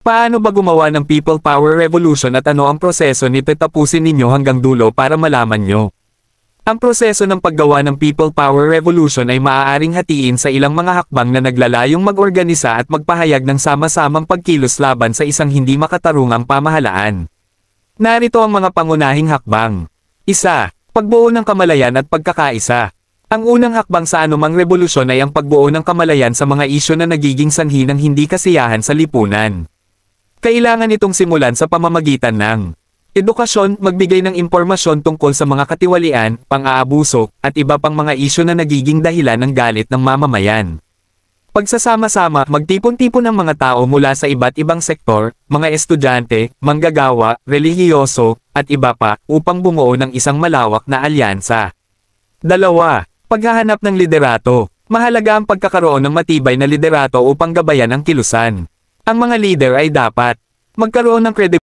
Paano ba gumawa ng People Power Revolution at ano ang proseso nito? Tapusin ninyo hanggang dulo para malaman nyo. Ang proseso ng paggawa ng People Power Revolution ay maaaring hatiin sa ilang mga hakbang na naglalayong mag-organisa at magpahayag ng sama-samang pagkilos laban sa isang hindi makatarungang pamahalaan. Narito ang mga pangunahing hakbang. 1. Pagbuo ng kamalayan at pagkakaisa. Ang unang hakbang sa anumang revolusyon ay ang pagbuo ng kamalayan sa mga isyu na nagiging sanhi ng hindi kasiyahan sa lipunan. Kailangan itong simulan sa pamamagitan ng edukasyon, magbigay ng impormasyon tungkol sa mga katiwalian, pang-aabuso, at iba pang mga isyu na nagiging dahilan ng galit ng mamamayan. Pagsasama-sama, magtipon-tipon ng mga tao mula sa iba't ibang sektor, mga estudyante, manggagawa, relihiyoso, at iba pa, upang bumuo ng isang malawak na alyansa. 2. Paghahanap ng liderato. Mahalaga ang pagkakaroon ng matibay na liderato upang gabayan ang kilusan. Ang mga leader ay dapat magkaroon ng credibility